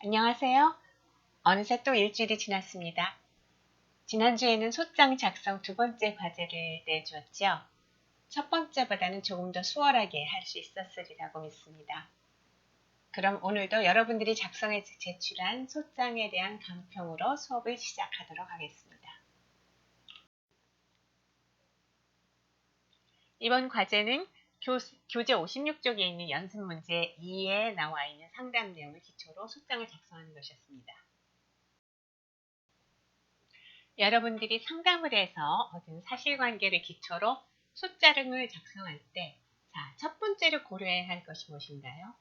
안녕하세요. 어느새 또 일주일이 지났습니다. 지난주에는 소장 작성 두 번째 과제를 내주었죠. 첫 번째보다는 조금 더 수월하게 할 수 있었으리라고 믿습니다. 그럼 오늘도 여러분들이 작성해 제출한 소장에 대한 강평으로 수업을 시작하도록 하겠습니다. 이번 과제는 교재 56쪽에 있는 연습 문제 2에 나와 있는 상담 내용을 기초로 소장을 작성하는 것이었습니다. 여러분들이 상담을 해서 얻은 사실관계를 기초로 소장을 작성할 때, 첫 번째로 고려해야 할 것이 무엇인가요?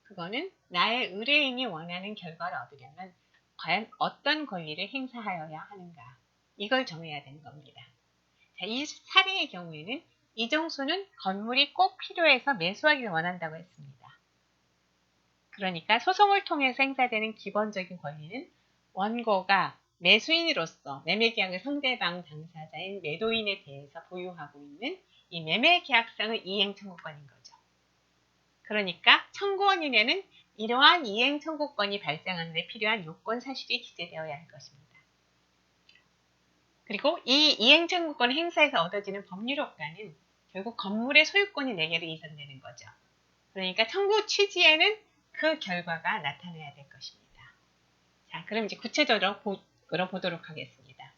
그거는 나의 의뢰인이 원하는 결과를 얻으려면 과연 어떤 권리를 행사하여야 하는가, 이걸 정해야 되는 겁니다. 이 사례의 경우에는 이정수는 건물이 꼭 필요해서 매수하기를 원한다고 했습니다. 그러니까 소송을 통해서 행사되는 기본적인 권리는 원고가 매수인으로서 매매계약의 상대방 당사자인 매도인에 대해서 보유하고 있는 이 매매계약상의 이행청구권인 거죠. 그러니까 청구원인에는 이러한 이행청구권이 발생하는 데 필요한 요건 사실이 기재되어야 할 것입니다. 그리고 이 이행청구권 행사에서 얻어지는 법률 효과는 결국 건물의 소유권이 내게로 이전되는 거죠. 그러니까 청구 취지에는 그 결과가 나타나야 될 것입니다. 자, 그럼 이제 구체적으로 보도록 하겠습니다.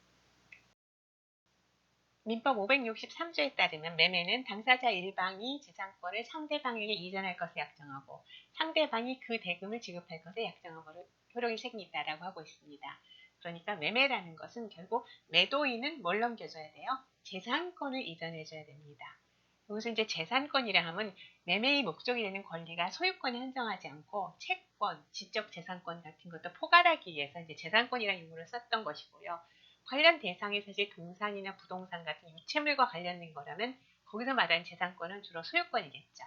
민법 563조에 따르면 매매는 당사자 일방이 지상권을 상대방에게 이전할 것을 약정하고 상대방이 그 대금을 지급할 것을 약정함으로 효력이 생긴다라고 하고 있습니다. 그러니까 매매라는 것은 결국 매도인은 뭘 넘겨줘야 돼요? 재산권을 이전해줘야 됩니다. 여기서 이제 재산권이라 하면 매매의 목적이 되는 권리가 소유권에 한정하지 않고 채권, 지적 재산권 같은 것도 포괄하기 위해서 이제 재산권이라는 용어를 썼던 것이고요. 관련 대상이 사실 동산이나 부동산 같은 유체물과 관련된 거라면 거기서 말하는 재산권은 주로 소유권이겠죠.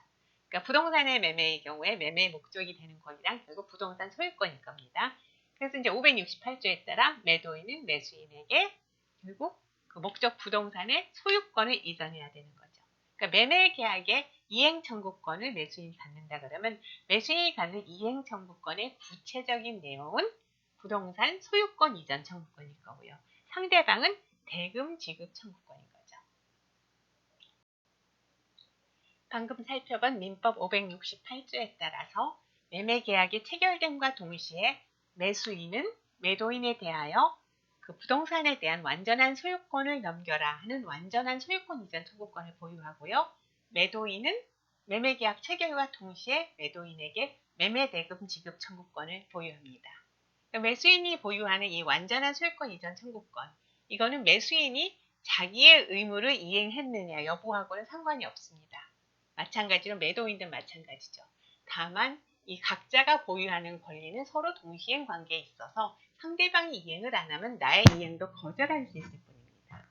그러니까 부동산의 매매의 경우에 매매의 목적이 되는 권리랑 결국 부동산 소유권일 겁니다. 그래서 이제 568조에 따라 매도인은 매수인에게 결국 그 목적 부동산의 소유권을 이전해야 되는 거죠. 그러니까 매매계약의 이행청구권을 매수인이 갖는다 그러면 매수인이 갖는 이행청구권의 구체적인 내용은 부동산 소유권 이전 청구권일 거고요. 상대방은 대금 지급 청구권인 거죠. 방금 살펴본 민법 568조에 따라서 매매계약이 체결됨과 동시에 매수인은 매도인에 대하여 그 부동산에 대한 완전한 소유권을 넘겨라 하는 완전한 소유권 이전 청구권을 보유하고요. 매도인은 매매계약 체결과 동시에 매도인에게 매매대금 지급 청구권을 보유합니다. 매수인이 보유하는 이 완전한 소유권 이전 청구권, 이거는 매수인이 자기의 의무를 이행했느냐 여부하고는 상관이 없습니다. 마찬가지로 매도인도 마찬가지죠. 다만 이 각자가 보유하는 권리는 서로 동시행 관계에 있어서 상대방이 이행을 안 하면 나의 이행도 거절할 수 있을 뿐입니다.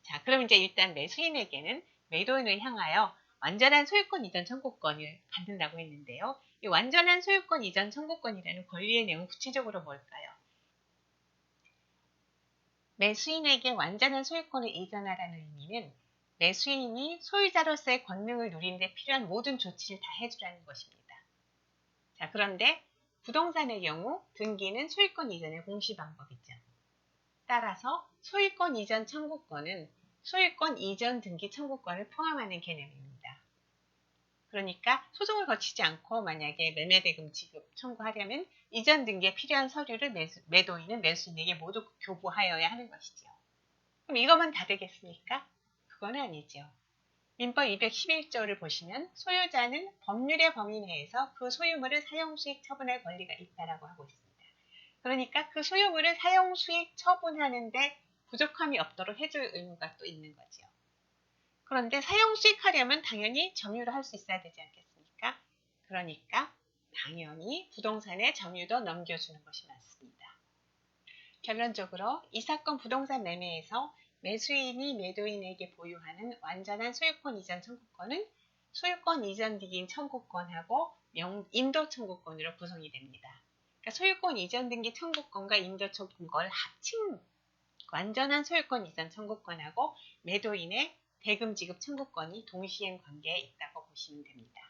자, 그럼 이제 일단 매수인에게는 매도인을 향하여 완전한 소유권 이전 청구권을 갖는다고 했는데요. 이 완전한 소유권 이전 청구권이라는 권리의 내용은 구체적으로 뭘까요? 매수인에게 완전한 소유권을 이전하라는 의미는 매수인이 소유자로서의 권능을 누리는 데 필요한 모든 조치를 다 해주라는 것입니다. 자, 그런데 부동산의 경우 등기는 소유권 이전의 공시 방법이죠. 따라서 소유권 이전 청구권은 소유권 이전 등기 청구권을 포함하는 개념입니다. 그러니까 소송을 거치지 않고 만약에 매매대금 지급 청구하려면 이전 등기에 필요한 서류를 매도인은 매수인에게 모두 교부하여야 하는 것이죠. 그럼 이것만 다 되겠습니까? 그건 아니죠. 민법 211조를 보시면 소유자는 법률의 범위 내에서 그 소유물을 사용수익 처분할 권리가 있다라고 하고 있습니다. 그러니까 그 소유물을 사용수익 처분하는데 부족함이 없도록 해줄 의무가 또 있는 거죠. 그런데 사용수익 하려면 당연히 점유를 할 수 있어야 되지 않겠습니까? 그러니까 당연히 부동산의 점유도 넘겨주는 것이 맞습니다. 결론적으로 이 사건 부동산 매매에서 매수인이 매도인에게 보유하는 완전한 소유권 이전 청구권은 소유권 이전 등기 청구권하고 인도 청구권으로 구성이 됩니다. 그러니까 소유권 이전 등기 청구권과 인도 청구권을 합친 완전한 소유권 이전 청구권하고 매도인의 대금 지급 청구권이 동시행 관계에 있다고 보시면 됩니다.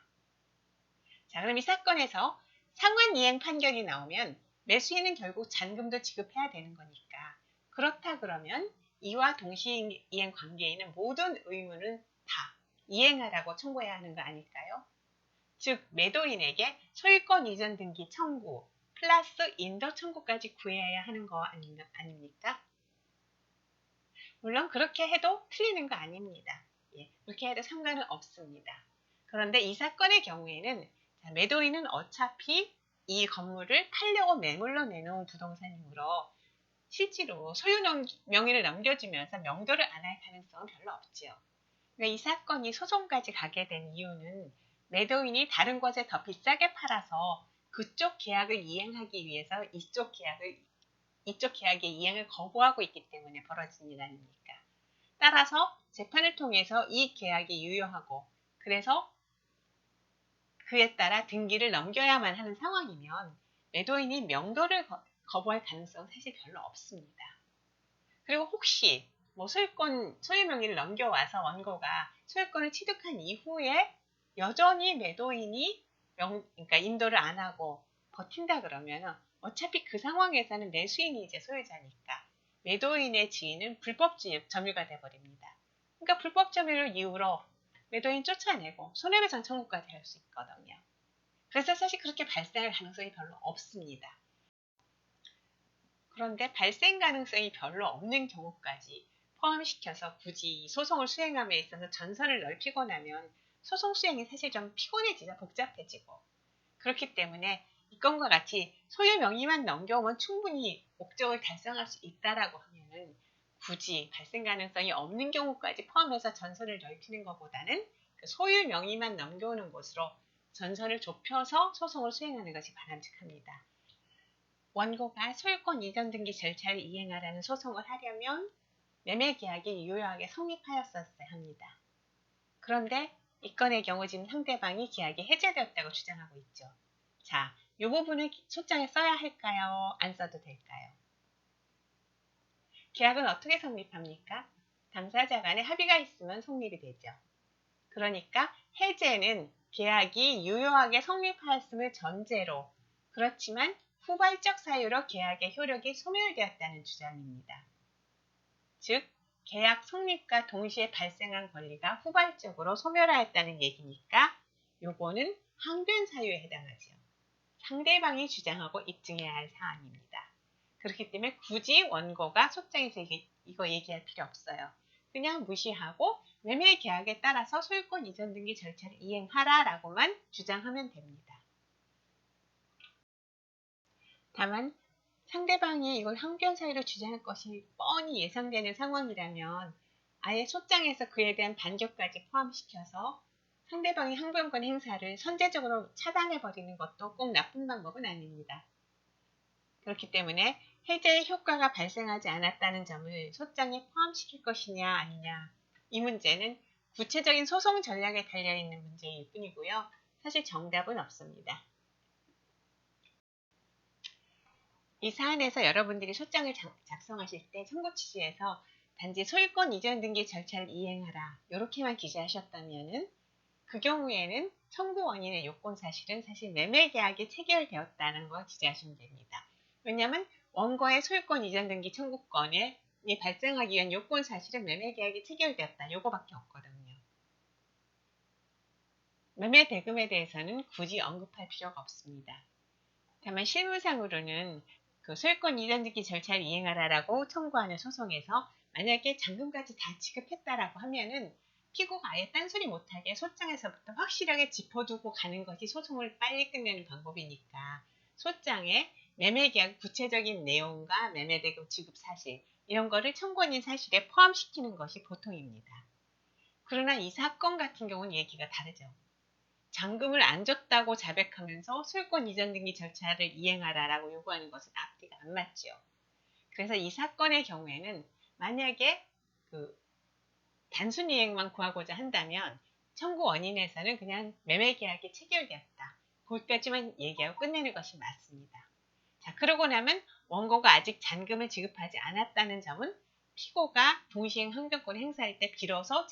자, 그럼 이 사건에서 상환 이행 판결이 나오면 매수인은 결국 잔금도 지급해야 되는 거니까 그렇다 그러면 이와 동시이행 관계에 있는 모든 의무는 다 이행하라고 청구해야 하는 거 아닐까요? 즉 매도인에게 소유권 이전 등기 청구 플러스 인도 청구까지 구해야 하는 거 아닙니까? 물론 그렇게 해도 틀리는 거 아닙니다. 예, 그렇게 해도 상관은 없습니다. 그런데 이 사건의 경우에는 매도인은 어차피 이 건물을 팔려고 매물로 내놓은 부동산이므로 실제로 소유 명의를 넘겨주면서 명도를 안 할 가능성은 별로 없지요. 그러니까 이 사건이 소송까지 가게 된 이유는 매도인이 다른 곳에 더 비싸게 팔아서 그쪽 계약을 이행하기 위해서 이쪽 계약의 이행을 거부하고 있기 때문에 벌어진 일 아닙니까? 따라서 재판을 통해서 이 계약이 유효하고 그래서 그에 따라 등기를 넘겨야만 하는 상황이면 매도인이 명도를 거부할 가능성은 사실 별로 없습니다. 그리고 혹시 소유 명의를 넘겨와서 원고가 소유권을 취득한 이후에 여전히 매도인이 그러니까 인도를 안 하고 버틴다 그러면 어차피 그 상황에서는 매수인이 이제 소유자니까 매도인의 지위는 불법 점유가 돼버립니다. 그러니까 불법 점유를 이유로 매도인 쫓아내고 손해배상 청구까지 할 수 있거든요. 그래서 사실 그렇게 발생할 가능성이 별로 없습니다. 그런데 발생 가능성이 별로 없는 경우까지 포함시켜서 굳이 소송을 수행함에 있어서 전선을 넓히고 나면 소송 수행이 사실 좀 피곤해지고 복잡해지고 그렇기 때문에 이 건과 같이 소유 명의만 넘겨오면 충분히 목적을 달성할 수 있다라고 하면은 굳이 발생 가능성이 없는 경우까지 포함해서 전선을 넓히는 것보다는 그 소유 명의만 넘겨오는 곳으로 전선을 좁혀서 소송을 수행하는 것이 바람직합니다. 원고가 소유권 이전 등기 절차를 이행하라는 소송을 하려면 매매계약이 유효하게 성립하였었어야 합니다. 그런데 이 건의 경우 지금 상대방이 계약이 해제되었다고 주장하고 있죠. 자, 이 부분을 소장에 써야 할까요? 안 써도 될까요? 계약은 어떻게 성립합니까? 당사자 간에 합의가 있으면 성립이 되죠. 그러니까 해제는 계약이 유효하게 성립하였음을 전제로 그렇지만 후발적 사유로 계약의 효력이 소멸되었다는 주장입니다. 즉, 계약 성립과 동시에 발생한 권리가 후발적으로 소멸하였다는 얘기니까 요거는 항변 사유에 해당하죠. 상대방이 주장하고 입증해야 할 사안입니다. 그렇기 때문에 굳이 원고가 소장에서 이거 얘기할 필요 없어요. 그냥 무시하고 매매 계약에 따라서 소유권 이전 등기 절차를 이행하라 라고만 주장하면 됩니다. 다만 상대방이 이걸 항변 사유로 주장할 것이 뻔히 예상되는 상황이라면 아예 소장에서 그에 대한 반격까지 포함시켜서 상대방의 항변권 행사를 선제적으로 차단해버리는 것도 꼭 나쁜 방법은 아닙니다. 그렇기 때문에 해제의 효과가 발생하지 않았다는 점을 소장에 포함시킬 것이냐 아니냐 이 문제는 구체적인 소송 전략에 달려있는 문제일 뿐이고요. 사실 정답은 없습니다. 이 사안에서 여러분들이 소장을 작성하실 때 청구 취지에서 단지 소유권 이전 등기 절차를 이행하라 이렇게만 기재하셨다면 그 경우에는 청구 원인의 요건 사실은 사실 매매 계약이 체결되었다는 걸 기재하시면 됩니다. 왜냐하면 원고의 소유권 이전 등기 청구권이 발생하기 위한 요건 사실은 매매 계약이 체결되었다 요거밖에 없거든요. 매매 대금에 대해서는 굳이 언급할 필요가 없습니다. 다만 실무상으로는 그 소유권 이전 등기 절차를 이행하라라고 청구하는 소송에서 만약에 잔금까지 다 지급했다라고 하면은 피고가 아예 딴소리 못하게 소장에서부터 확실하게 짚어두고 가는 것이 소송을 빨리 끝내는 방법이니까 소장에 매매계약 구체적인 내용과 매매대금 지급 사실 이런 거를 청구인인 사실에 포함시키는 것이 보통입니다. 그러나 이 사건 같은 경우는 얘기가 다르죠. 잔금을 안 줬다고 자백하면서 소유권 이전 등기 절차를 이행하라라고 요구하는 것은 앞뒤가 안 맞죠. 그래서 이 사건의 경우에는 만약에 단순 이행만 구하고자 한다면 청구 원인에서는 그냥 매매계약이 체결되었다. 거기까지만 얘기하고 끝내는 것이 맞습니다. 자, 그러고 나면 원고가 아직 잔금을 지급하지 않았다는 점은 피고가 동시행 항변권을 행사할 때 비로소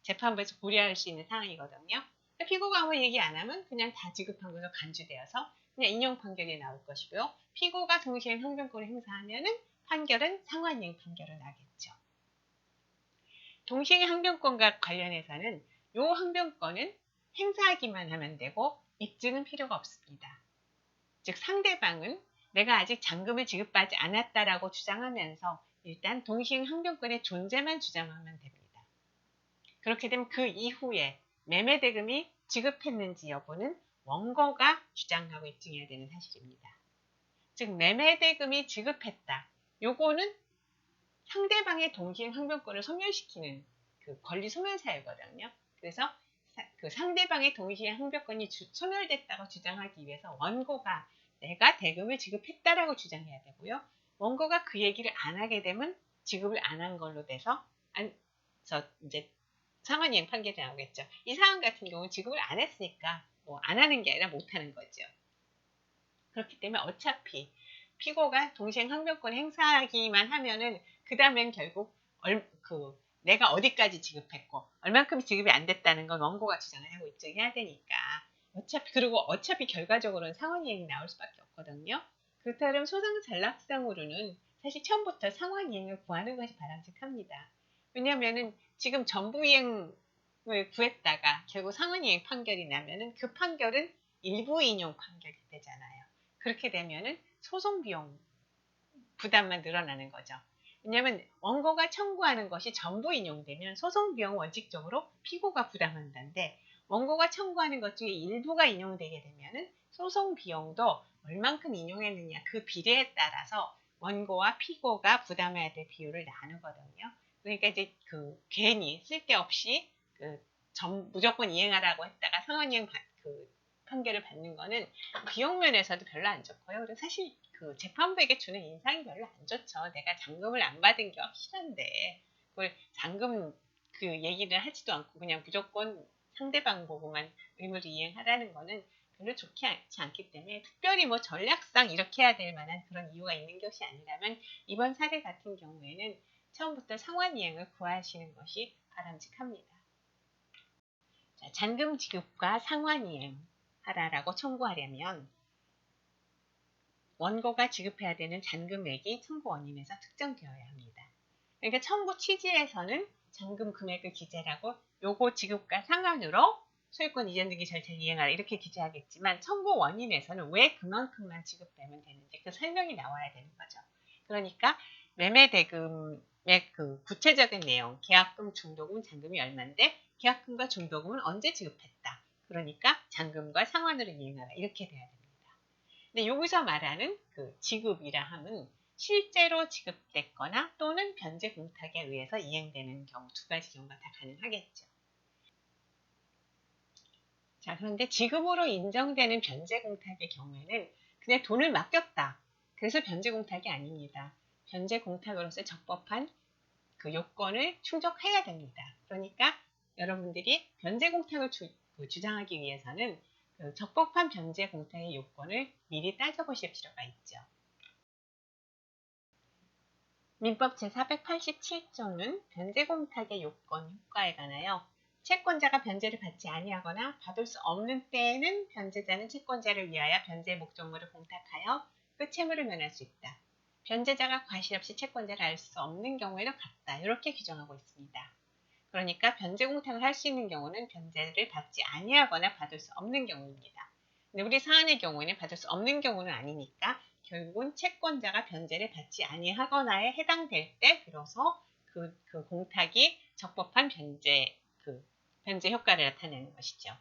재판부에서 고려할 수 있는 상황이거든요. 피고가 아무 얘기 안 하면 그냥 다 지급한 것으로 간주되어서 그냥 인용 판결이 나올 것이고요. 피고가 동시행 항변권을 행사하면은 판결은 상환이행 판결로 나겠죠. 동시행 항변권과 관련해서는 이 항변권은 행사하기만 하면 되고 입증은 필요가 없습니다. 즉 상대방은 내가 아직 잔금을 지급하지 않았다라고 주장하면서 일단 동시행 항변권의 존재만 주장하면 됩니다. 그렇게 되면 그 이후에 매매대금이 지급했는지 여부는 원고가 주장하고 입증해야 되는 사실입니다. 즉 매매대금이 지급했다. 요거는 상대방의 동시행 항변권을 소멸시키는 그 권리 소멸 사유거든요. 그래서 그 상대방의 동시행 항변권이 소멸됐다고 주장하기 위해서 원고가 내가 대금을 지급했다라고 주장해야 되고요. 원고가 그 얘기를 안 하게 되면 지급을 안 한 걸로 돼서 이제 상환이행 판결이 나오겠죠. 이 상황 같은 경우는 지급을 안 했으니까 뭐 안 하는 게 아니라 못 하는 거죠. 그렇기 때문에 어차피 피고가 동시행 항변권 행사하기만 하면은 그 다음엔 결국 내가 어디까지 지급했고 얼만큼 지급이 안 됐다는 건 원고가 주장을 하고 입증해야 되니까 어차피 결과적으로는 상환이행이 나올 수밖에 없거든요. 그렇다면 소송 전락상으로는 사실 처음부터 상환이행을 구하는 것이 바람직합니다. 왜냐하면은 지금 전부이행을 구했다가 결국 상환이행 판결이 나면은 그 판결은 일부 인용 판결이 되잖아요. 그렇게 되면은 소송 비용 부담만 늘어나는 거죠. 왜냐하면 원고가 청구하는 것이 전부 인용되면 소송 비용 원칙적으로 피고가 부담한다는데 원고가 청구하는 것 중에 일부가 인용되게 되면은 소송 비용도 얼만큼 인용했느냐 그 비례에 따라서 원고와 피고가 부담해야 될 비율을 나누거든요. 그러니까 이제 괜히 쓸데없이 무조건 이행하라고 했다가 상환이행 판결을 받는 거는 비용 면에서도 별로 안 좋고요. 그리고 사실 재판부에게 주는 인상이 별로 안 좋죠. 내가 잔금을 안 받은 게 확실한데 그걸 잔금 얘기를 하지도 않고 그냥 무조건 상대방 보고만 의무를 이행하라는 거는 별로 좋지 않기 때문에 특별히 뭐 전략상 이렇게 해야 될 만한 그런 이유가 있는 것이 아니라면 이번 사례 같은 경우에는 처음부터 상환이행을 구하시는 것이 바람직합니다. 자, 잔금 지급과 상환이행 하라라고 청구하려면 원고가 지급해야 되는 잔금액이 청구 원인에서 특정되어야 합니다. 그러니까 청구 취지에서는 잔금 금액을 기재하고 요거 지급과 상환으로 소유권 이전 등기 절차를 이행하라 이렇게 기재하겠지만 청구 원인에서는 왜 그만큼만 지급되면 되는지 그 설명이 나와야 되는 거죠. 그러니까 매매대금의 구체적인 내용, 계약금, 중도금, 잔금이 얼마인데 계약금과 중도금은 언제 지급했다. 그러니까 잔금과 상환으로 이행하라 이렇게 돼야 됩니다. 근데 여기서 말하는 지급이라 함은 실제로 지급됐거나 또는 변제 공탁에 의해서 이행되는 경우 두 가지 경우가 다 가능하겠죠. 자, 그런데 지급으로 인정되는 변제 공탁의 경우에는 그냥 돈을 맡겼다. 그래서 변제 공탁이 아닙니다. 변제 공탁으로서 적법한 요건을 충족해야 됩니다. 그러니까 여러분들이 변제 공탁을 주장하기 위해서는 적법한 변제 공탁의 요건을 미리 따져보실 필요가 있죠. 민법 제487조는 변제 공탁의 요건, 효과에 관하여 채권자가 변제를 받지 아니하거나 받을 수 없는 때에는 변제자는 채권자를 위하여 변제 목적물을 공탁하여 그 채무를 면할 수 있다. 변제자가 과실 없이 채권자를 알 수 없는 경우에는 같다. 이렇게 규정하고 있습니다. 그러니까 변제 공탁을 할 수 있는 경우는 변제를 받지 아니하거나 받을 수 없는 경우입니다. 근데 우리 사안의 경우에는 받을 수 없는 경우는 아니니까 결국은 채권자가 변제를 받지 아니하거나에 해당될 때 비로소 그 공탁이 적법한 변제 효과를 나타내는 것이죠.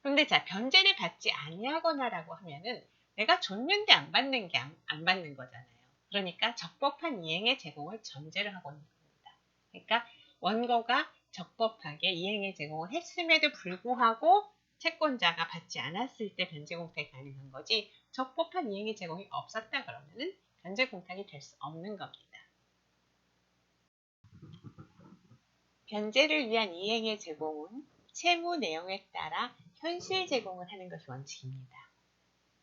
그런데 자, 변제를 받지 아니하거나라고 하면은 내가 줬는데 안 받는 게 안 받는 거잖아요. 그러니까 적법한 이행의 제공을 전제로 하고 있는 겁니다. 그러니까 원고가 적법하게 이행의 제공을 했음에도 불구하고 채권자가 받지 않았을 때 변제 공탁이 가능한 거지 적법한 이행의 제공이 없었다 그러면은 변제 공탁이 될 수 없는 겁니다. 변제를 위한 이행의 제공은 채무 내용에 따라 현실 제공을 하는 것이 원칙입니다.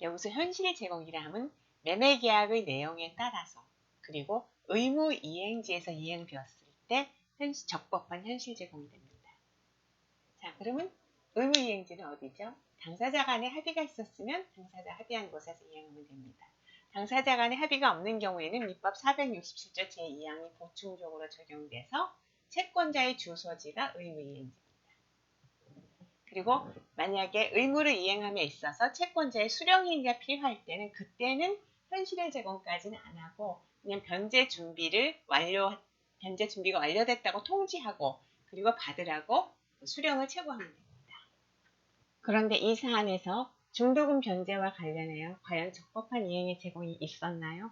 여기서 현실 제공이라 함은 매매계약의 내용에 따라서 그리고 의무 이행지에서 이행되었을 때 적법한 현실 제공이 됩니다. 자, 그러면 의무 이행지는 어디죠? 당사자 간에 합의가 있었으면 당사자 합의한 곳에서 이행하면 됩니다. 당사자 간에 합의가 없는 경우에는 민법 467조 제2항이 보충적으로 적용돼서 채권자의 주소지가 의무 이행지입니다. 그리고 만약에 의무를 이행함에 있어서 채권자의 수령행위가 필요할 때는 그때는 현실의 제공까지는 안 하고 그냥 변제 준비가 완료됐다고 통지하고 그리고 받으라고 수령을 che고하면 됩니다. 그런데 이 사안에서 중도금 변제와 관련하여 과연 적법한 이행의 제공이 있었나요?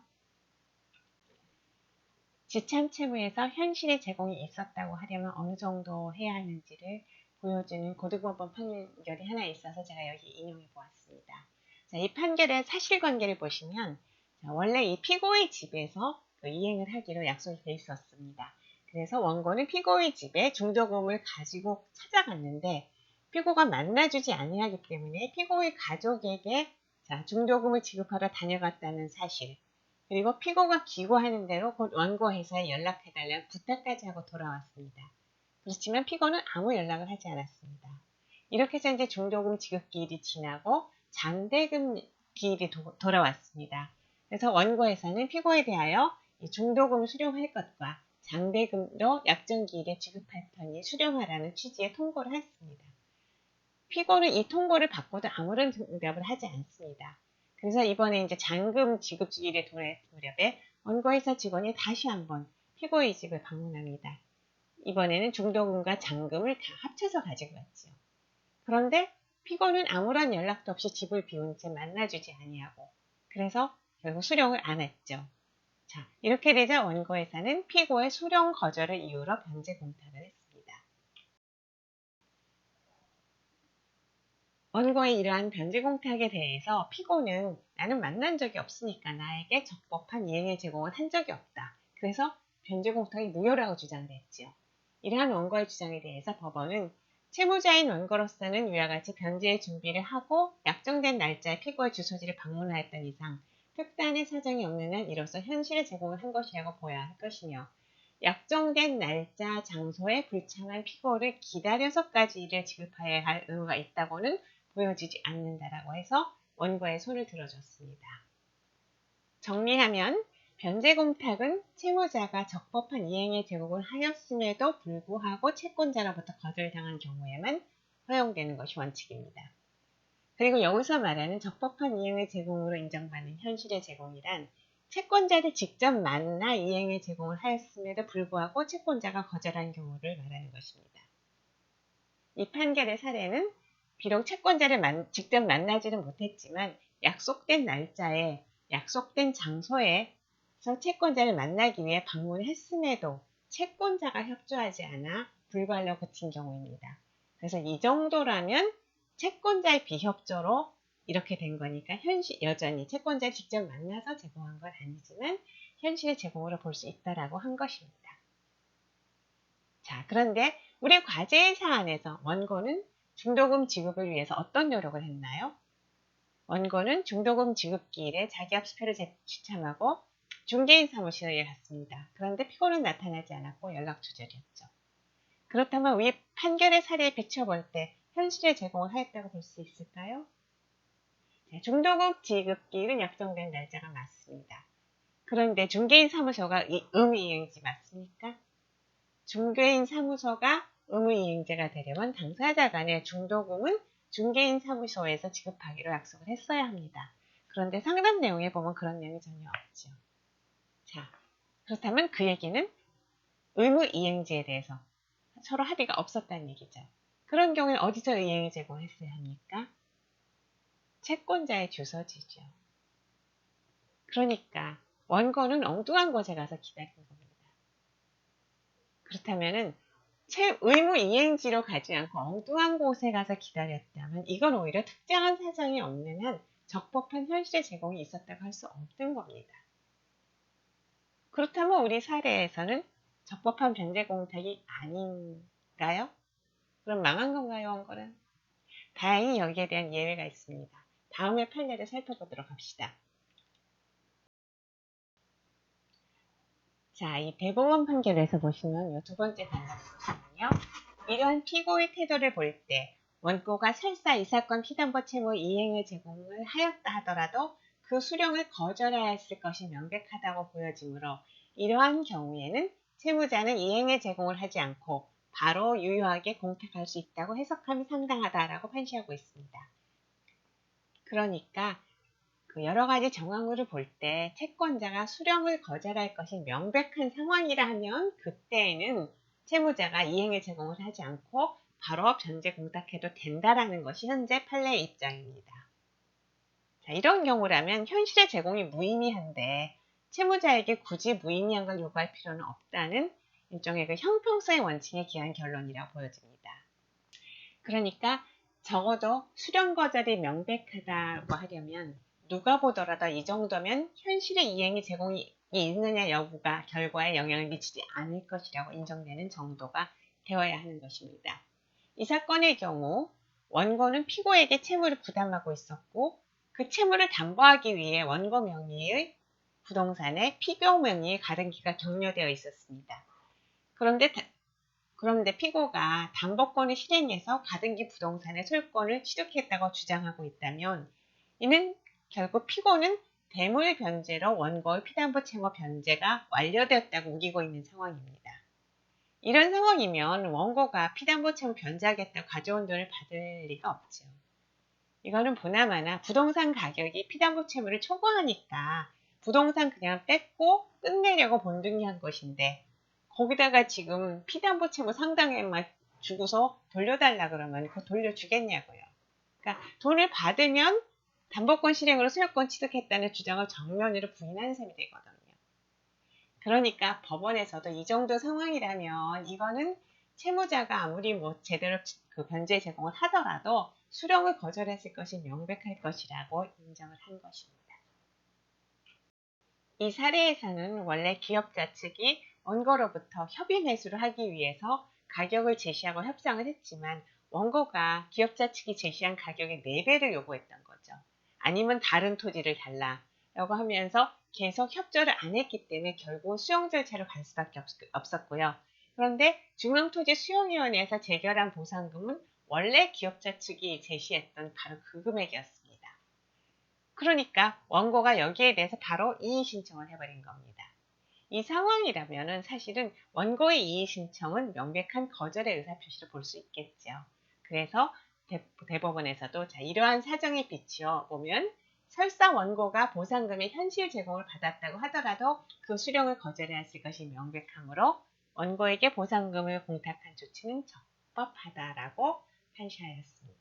지참채무에서 현실의 제공이 있었다고 하려면 어느 정도 해야 하는지를 보여주는 고등법원 판결이 하나 있어서 제가 여기 인용해 보았습니다. 자, 이 판결의 사실관계를 보시면 원래 이 피고의 집에서 이행을 하기로 약속이 돼 있었습니다. 그래서 원고는 피고의 집에 중도금을 가지고 찾아갔는데 피고가 만나주지 아니하기 때문에 피고의 가족에게 중도금을 지급하러 다녀갔다는 사실, 그리고 피고가 기고하는 대로 곧 원고 회사에 연락해달라는 부탁까지 하고 돌아왔습니다. 그렇지만 피고는 아무 연락을 하지 않았습니다. 이렇게 해서 이제 중도금 지급기일이 지나고 장대금 기일이 돌아왔습니다. 그래서 원고 회사는 피고에 대하여 이 중도금 수령할 것과 장대금으로 약정기일에 지급할 터니 수령하라는 취지의 통고를 했습니다. 피고는 이 통고를 받고도 아무런 응답을 하지 않습니다. 그래서 이번에 이제 잔금 지급기일에 도래할 무렵에 원고회사 직원이 다시 한번 피고의 집을 방문합니다. 이번에는 중도금과 잔금을 다 합쳐서 가지고 왔죠. 그런데 피고는 아무런 연락도 없이 집을 비운 채 만나주지 아니하고 그래서 결국 수령을 안 했죠. 자, 이렇게 되자 원고회사는 피고의 수령 거절을 이유로 변제 공탁을 했습니다. 원고의 이러한 변제 공탁에 대해서 피고는 나는 만난 적이 없으니까 나에게 적법한 이행의 제공을 한 적이 없다. 그래서 변제 공탁이 무효라고 주장을 했지요. 이러한 원고의 주장에 대해서 법원은 채무자인 원고로서는 위와 같이 변제의 준비를 하고 약정된 날짜에 피고의 주소지를 방문하였던 이상 특단의 사정이 없는 한 이로써 현실의 제공을 한 것이라고 보아야 할 것이며 약정된 날짜, 장소에 불참한 피고를 기다려서까지 이를 지급해야 할 의무가 있다고는 보여지지 않는다라고 해서 원고의 손을 들어줬습니다. 정리하면 변제공탁은 채무자가 적법한 이행의 제공을 하였음에도 불구하고 채권자로부터 거절당한 경우에만 허용되는 것이 원칙입니다. 그리고 여기서 말하는 적법한 이행의 제공으로 인정받는 현실의 제공이란 채권자를 직접 만나 이행의 제공을 하였음에도 불구하고 채권자가 거절한 경우를 말하는 것입니다. 이 판결의 사례는 비록 채권자를 직접 만나지는 못했지만 약속된 날짜에 약속된 장소에서 채권자를 만나기 위해 방문했음에도 채권자가 협조하지 않아 불발로 그친 경우입니다. 그래서 이 정도라면 채권자의 비협조로 이렇게 된 거니까 여전히 채권자를 직접 만나서 제공한 건 아니지만 현실의 제공으로 볼 수 있다라고 한 것입니다. 자, 그런데 우리 과제의 사안에서 원고는 중도금 지급을 위해서 어떤 노력을 했나요? 원고는 중도금 지급기일에 자기 합수표를 지참하고 중개인 사무실에 갔습니다. 그런데 피고는 나타나지 않았고 연락 두절이었죠. 그렇다면 위 판결의 사례에 비춰볼 때 현실의 제공을 하였다고 볼 수 있을까요? 중도금 지급기일은 약정된 날짜가 맞습니다. 그런데 중개인 사무소가 의무이행지 맞습니까? 중개인 사무소가 의무이행제가 되려면 당사자 간의 중도금은 중개인 사무소에서 지급하기로 약속을 했어야 합니다. 그런데 상담 내용에 보면 그런 내용이 전혀 없죠. 자, 그렇다면 그 얘기는 의무이행제에 대해서 서로 합의가 없었다는 얘기죠. 그런 경우에는 어디서 이행을 제공했어야 합니까? 채권자의 주소지죠. 그러니까 원고는 엉뚱한 곳에 가서 기다린 겁니다. 그렇다면은 의무 이행지로 가지 않고 엉뚱한 곳에 가서 기다렸다면 이건 오히려 특정한 사정이 없는 한 적법한 현실의 제공이 있었다고 할 수 없는 겁니다. 그렇다면 우리 사례에서는 적법한 변제 공탁이 아닌가요? 그럼 망한 건가요, 원고는? 다행히 여기에 대한 예외가 있습니다. 다음에 판례를 살펴보도록 합시다. 자, 이 대법원 판결에서 보시면 이 두 번째 단락을 보시면요. 이러한 피고의 태도를 볼 때 원고가 설사 이 사건 피담보 채무 이행을 제공을 하였다 하더라도 그 수령을 거절하였을 것이 명백하다고 보여지므로 이러한 경우에는 채무자는 이행을 제공을 하지 않고 바로 유효하게 공탁할 수 있다고 해석함이 상당하다라고 판시하고 있습니다. 그러니까 그 여러 가지 정황으로 볼 때 채권자가 수령을 거절할 것이 명백한 상황이라 하면 그때에는 채무자가 이행을 제공을 하지 않고 바로 변제 공탁해도 된다라는 것이 현재 판례의 입장입니다. 자, 이런 경우라면 현실의 제공이 무의미한데 채무자에게 굳이 무의미한 걸 요구할 필요는 없다는 일종의 그 형평성의 원칙에 기한 결론이라고 보여집니다. 그러니까 적어도 수령 거절이 명백하다고 하려면 누가 보더라도 이 정도면 현실의 이행이 제공이 있느냐 여부가 결과에 영향을 미치지 않을 것이라고 인정되는 정도가 되어야 하는 것입니다. 이 사건의 경우 원고는 피고에게 채무를 부담하고 있었고 그 채무를 담보하기 위해 원고 명의의 부동산에 피고 명의의 가등기가 격려되어 있었습니다. 그런데 피고가 담보권을 실행해서 가등기 부동산의 소유권을 취득했다고 주장하고 있다면 이는 결국 피고는 대물 변제로 원고의 피담보 채무 변제가 완료되었다고 우기고 있는 상황입니다. 이런 상황이면 원고가 피담보 채무 변제하겠다고 가져온 돈을 받을 리가 없죠. 이거는 보나마나 부동산 가격이 피담보 채무를 초과하니까 부동산 그냥 뺏고 끝내려고 본등이 한 것인데 거기다가 지금 피담보 채무 상당액만 주고서 돌려달라 그러면 그거 돌려주겠냐고요. 그러니까 돈을 받으면 담보권 실행으로 소유권 취득했다는 주장을 정면으로 부인하는 셈이 되거든요. 그러니까 법원에서도 이 정도 상황이라면 이거는 채무자가 아무리 제대로 그 변제 제공을 하더라도 수령을 거절했을 것이 명백할 것이라고 인정을 한 것입니다. 이 사례에서는 원래 기업자 측이 원고로부터 협의 매수를 하기 위해서 가격을 제시하고 협상을 했지만 원고가 기업자 측이 제시한 가격의 4배를 요구했던 거죠. 아니면 다른 토지를 달라라고 하면서 계속 협조를 안 했기 때문에 결국 수용 절차로 갈 수밖에 없었고요. 그런데 중앙토지수용위원회에서 재결한 보상금은 원래 기업자 측이 제시했던 바로 그 금액이었습니다. 그러니까 원고가 여기에 대해서 바로 이의 신청을 해버린 겁니다. 이 상황이라면 사실은 원고의 이의 신청은 명백한 거절의 의사표시로 볼 수 있겠죠. 그래서 대법원에서도 이러한 사정에 비추어 보면 설사 원고가 보상금의 현실 제공을 받았다고 하더라도 그 수령을 거절했을 것이 명백하므로 원고에게 보상금을 공탁한 조치는 적법하다라고 판시하였습니다.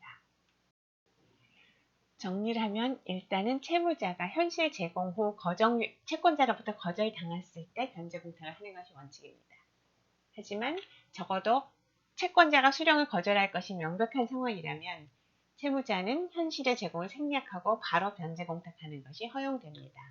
정리를 하면 일단은 채무자가 현실 제공 후 채권자로부터 거절당했을 때 변제 공탁을 하는 것이 원칙입니다. 하지만 적어도 채권자가 수령을 거절할 것이 명백한 상황이라면 채무자는 현실의 제공을 생략하고 바로 변제 공탁하는 것이 허용됩니다.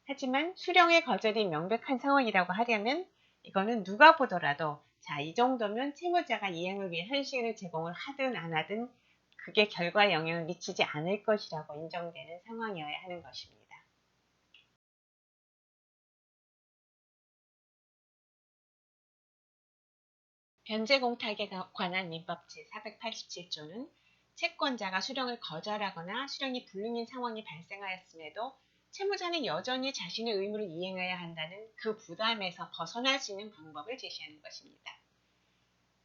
하지만 수령의 거절이 명백한 상황이라고 하려면 이거는 누가 보더라도 이 정도면 채무자가 이행을 위해 현실의 제공을 하든 안 하든 그게 결과에 영향을 미치지 않을 것이라고 인정되는 상황이어야 하는 것입니다. 변제 공탁에 관한 민법 제487조는 채권자가 수령을 거절하거나 수령이 불능인 상황이 발생하였음에도 채무자는 여전히 자신의 의무를 이행해야 한다는 그 부담에서 벗어날 수 있는 방법을 제시하는 것입니다.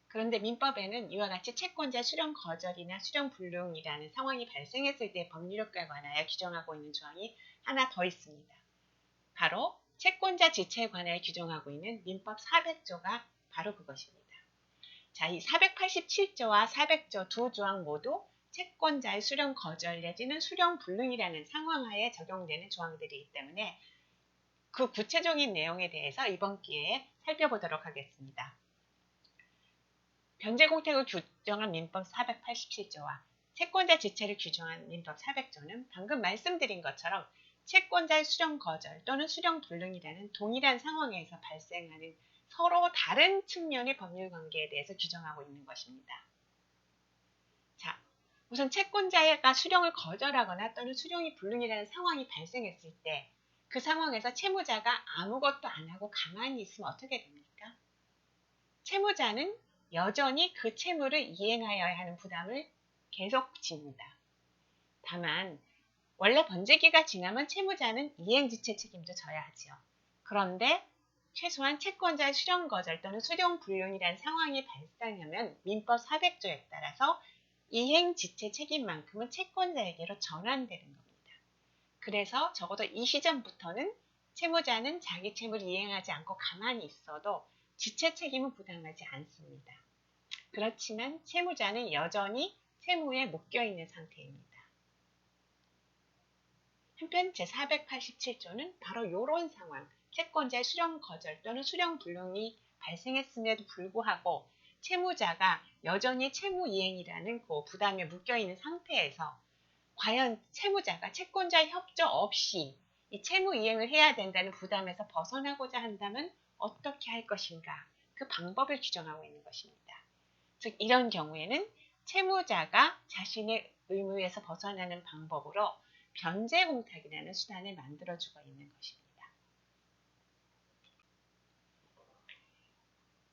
그런데 민법에는 이와 같이 채권자 수령 거절이나 수령 불능이라는 상황이 발생했을 때 법률효과에 관하여 규정하고 있는 조항이 하나 더 있습니다. 바로 채권자 지체에 관하여 규정하고 있는 민법 400조가 바로 그것입니다. 이 487조와 400조 두 조항 모두 채권자의 수령 거절 내지는 수령 불능이라는 상황하에 적용되는 조항들이기 때문에 그 구체적인 내용에 대해서 이번 기회에 살펴보도록 하겠습니다. 변제 공탁을 규정한 민법 487조와 채권자 지체를 규정한 민법 400조는 방금 말씀드린 것처럼 채권자의 수령 거절 또는 수령 불능이라는 동일한 상황에서 발생하는 서로 다른 측면의 법률 관계에 대해서 규정하고 있는 것입니다. 우선 채권자가 수령을 거절하거나 또는 수령이 불능이라는 상황이 발생했을 때 그 상황에서 채무자가 아무것도 안 하고 가만히 있으면 어떻게 됩니까? 채무자는 여전히 그 채무를 이행하여야 하는 부담을 계속 집니다. 다만 원래 번제기가 지나면 채무자는 이행지체 책임도 져야 하지요. 그런데 최소한 채권자의 수령 거절 또는 수령 불능이라는 상황이 발생하면 민법 400조에 따라서 이행지체 책임만큼은 채권자에게로 전환되는 겁니다. 그래서 적어도 이 시점부터는 채무자는 자기 채무를 이행하지 않고 가만히 있어도 지체 책임은 부담하지 않습니다. 그렇지만 채무자는 여전히 채무에 묶여있는 상태입니다. 한편 제487조는 바로 이런 상황, 채권자의 수령 거절 또는 수령 불능이 발생했음에도 불구하고 채무자가 여전히 채무 이행이라는 그 부담에 묶여있는 상태에서 과연 채무자가 채권자의 협조 없이 이 채무 이행을 해야 된다는 부담에서 벗어나고자 한다면 어떻게 할 것인가? 그 방법을 규정하고 있는 것입니다. 즉 이런 경우에는 채무자가 자신의 의무에서 벗어나는 방법으로 변제공탁이라는 수단을 만들어주고 있는 것입니다.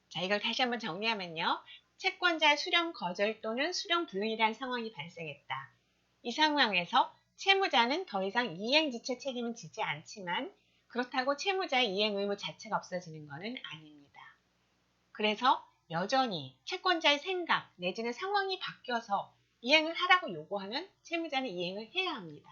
자, 이걸 다시 한번 정리하면요. 채권자의 수령 거절 또는 수령 불능이라는 상황이 발생했다. 이 상황에서 채무자는 더 이상 이행지체 책임은 지지 않지만 그렇다고 채무자의 이행 의무 자체가 없어지는 것은 아닙니다. 그래서 여전히 채권자의 생각 내지는 상황이 바뀌어서 이행을 하라고 요구하면 채무자는 이행을 해야 합니다.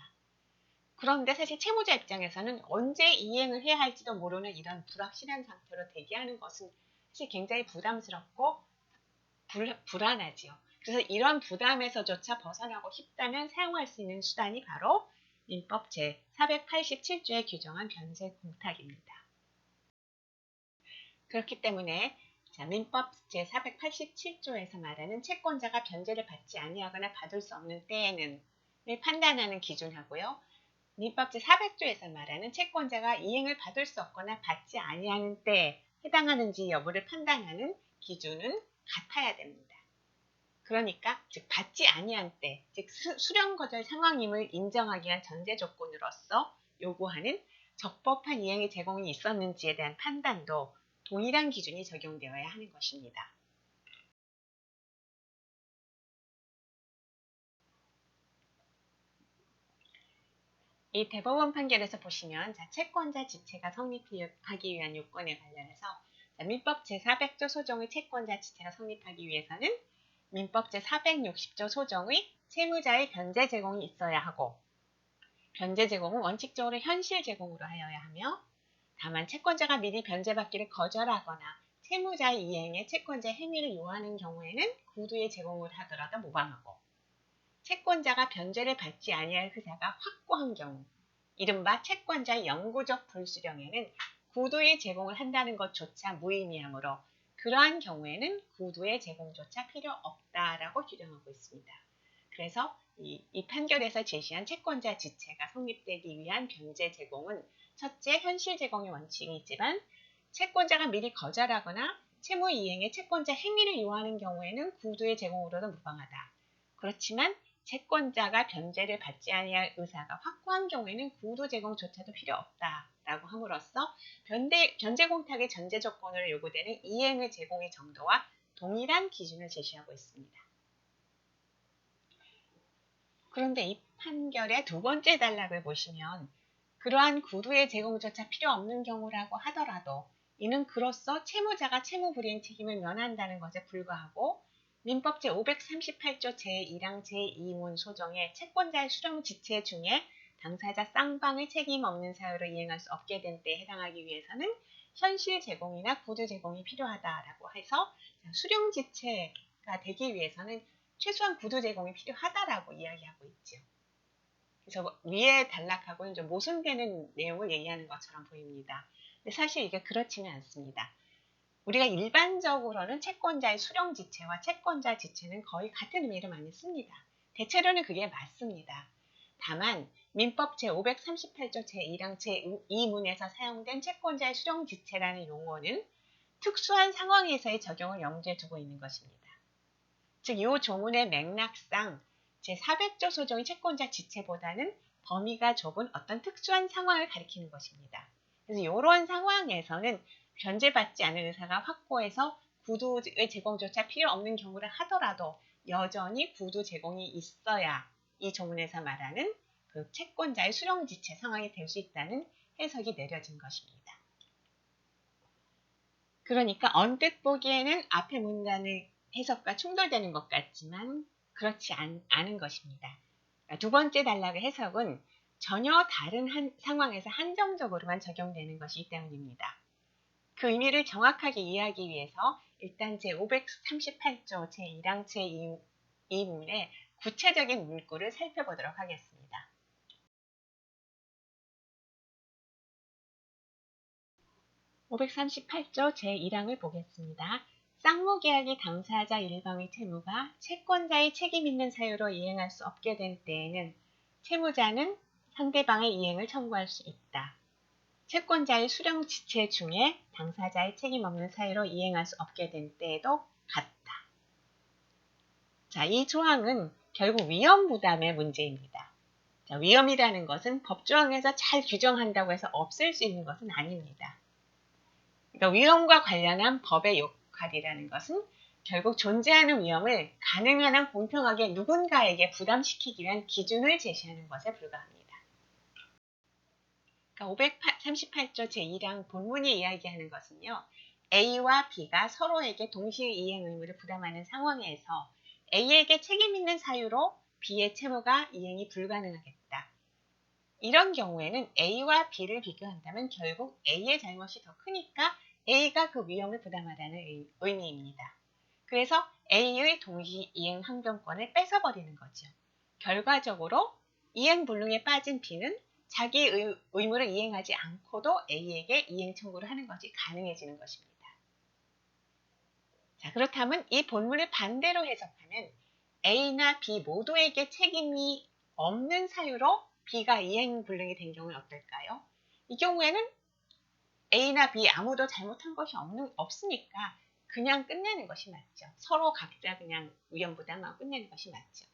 그런데 사실 채무자 입장에서는 언제 이행을 해야 할지도 모르는 이런 불확실한 상태로 대기하는 것은 사실 굉장히 부담스럽고 불안하지요. 그래서 이런 부담에서조차 벗어나고 싶다면 사용할 수 있는 수단이 바로 민법 제487조에 규정한 변제공탁입니다. 그렇기 때문에 민법 제487조에서 말하는 채권자가 변제를 받지 아니하거나 받을 수 없는 때에는 판단하는 기준하고요. 민법 제400조에서 말하는 채권자가 이행을 받을 수 없거나 받지 아니하는 때에 해당하는지 여부를 판단하는 기준은 같아야 됩니다. 그러니까 즉 받지 아니한 때, 즉 수령 거절 상황임을 인정하기 위한 전제 조건으로서 요구하는 적법한 이행의 제공이 있었는지에 대한 판단도 동일한 기준이 적용되어야 하는 것입니다. 이 대법원 판결에서 보시면 채권자 지체가 성립하기 위한 요건에 관련해서 민법 제400조 소정의 채권자 지체가 성립하기 위해서는 민법 제460조 소정의 채무자의 변제 제공이 있어야 하고 변제 제공은 원칙적으로 현실 제공으로 하여야 하며 다만 채권자가 미리 변제받기를 거절하거나 채무자의 이행에 채권자의 행위를 요하는 경우에는 구두의 제공을 하더라도 무방하고 채권자가 변제를 받지 아니할 의사가 확고한 경우 이른바 채권자의 영구적 불수령에는 구두의 제공을 한다는 것조차 무의미하므로 그러한 경우에는 구두의 제공조차 필요 없다라고 규정하고 있습니다. 그래서 이 판결에서 제시한 채권자 지체가 성립되기 위한 변제 제공은 첫째, 현실 제공의 원칙이 있지만 채권자가 미리 거절하거나 채무 이행에 채권자 행위를 요하는 경우에는 구두의 제공으로도 무방하다. 그렇지만 채권자가 변제를 받지 아니할 의사가 확고한 경우에는 구두 제공조차도 필요 없다라고 함으로써 변제 공탁의 전제 조건으로 요구되는 이행의 제공의 정도와 동일한 기준을 제시하고 있습니다. 그런데 이 판결의 두 번째 단락을 보시면 그러한 구두의 제공조차 필요 없는 경우라고 하더라도 이는 그로써 채무자가 채무불이행 책임을 면한다는 것에 불과하고 민법 제538조 제1항 제2문 소정의 채권자의 수령 지체 중에 당사자 쌍방의 책임 없는 사유로 이행할 수 없게 된 때에 해당하기 위해서는 현실 제공이나 구두 제공이 필요하다라고 해서 수령 지체가 되기 위해서는 최소한 구두 제공이 필요하다라고 이야기하고 있죠. 그래서 위에 단락하고는 좀 모순되는 내용을 얘기하는 것처럼 보입니다. 근데 사실 이게 그렇지는 않습니다. 우리가 일반적으로는 채권자의 수령 지체와 채권자 지체는 거의 같은 의미를 많이 씁니다. 대체로는 그게 맞습니다. 다만 민법 제538조 제1항 제2문에서 사용된 채권자의 수령 지체라는 용어는 특수한 상황에서의 적용을 염두에 두고 있는 것입니다. 즉, 이 조문의 맥락상 제400조 소정의 채권자 지체보다는 범위가 좁은 어떤 특수한 상황을 가리키는 것입니다. 그래서 이런 상황에서는 변제받지 않은 의사가 확고해서 구두의 제공조차 필요 없는 경우를 하더라도 여전히 구두 제공이 있어야 이 조문에서 말하는 그 채권자의 수령지체 상황이 될 수 있다는 해석이 내려진 것입니다. 그러니까 언뜻 보기에는 앞의 문단의 해석과 충돌되는 것 같지만 그렇지 않은 것입니다. 두 번째 단락의 해석은 전혀 다른 상황에서 한정적으로만 적용되는 것이기 때문입니다. 그 의미를 정확하게 이해하기 위해서 일단 제538조 제1항 제2문의 구체적인 문구를 살펴보도록 하겠습니다. (538조) 제1항을 보겠습니다. 쌍무계약의 당사자 일방의 채무가 채권자의 책임 있는 사유로 이행할 수 없게 된 때에는 채무자는 상대방의 이행을 청구할 수 있다. 채권자의 수령 지체 중에 당사자의 책임 없는 사유로 이행할 수 없게 된 때에도 같다. 자, 이 조항은 결국 위험 부담의 문제입니다. 자, 위험이라는 것은 법조항에서 잘 규정한다고 해서 없앨 수 있는 것은 아닙니다. 그러니까 위험과 관련한 법의 역할이라는 것은 결국 존재하는 위험을 가능한 한 공평하게 누군가에게 부담시키기 위한 기준을 제시하는 것에 불과합니다. 그러니까 538조 제1항 본문이 이야기하는 것은요. A와 B가 서로에게 동시에 이행 의무를 부담하는 상황에서 A에게 책임 있는 사유로 B의 채무가 이행이 불가능하겠다. 이런 경우에는 A와 B를 비교한다면 결국 A의 잘못이 더 크니까 A가 그 위험을 부담하라는 의미입니다. 그래서 A의 동시 이행 항변권을 뺏어버리는 거죠. 결과적으로 이행 불능에 빠진 B는 자기 의무를 이행하지 않고도 A에게 이행 청구를 하는 것이 가능해지는 것입니다. 자, 그렇다면 이 본문을 반대로 해석하면 A나 B 모두에게 책임이 없는 사유로 B가 이행 불능이 된 경우는 어떨까요? 이 경우에는 A나 B 아무도 잘못한 것이 없으니까 그냥 끝내는 것이 맞죠. 서로 각자 그냥 위험 부담하고 끝내는 것이 맞죠.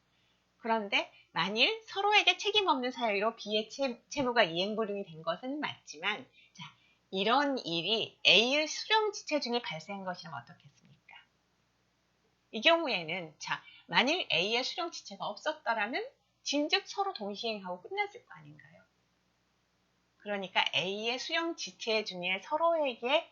그런데 만일 서로에게 책임 없는 사유로 B의 채무가 이행 불능이 된 것은 맞지만 자, 이런 일이 A의 수령 지체 중에 발생한 것이라면 어떻겠습니까? 이 경우에는 자, 만일 A의 수령 지체가 없었더라면 진즉 서로 동시행하고 끝났을 거 아닌가요? 그러니까 A의 수령 지체 중에 서로에게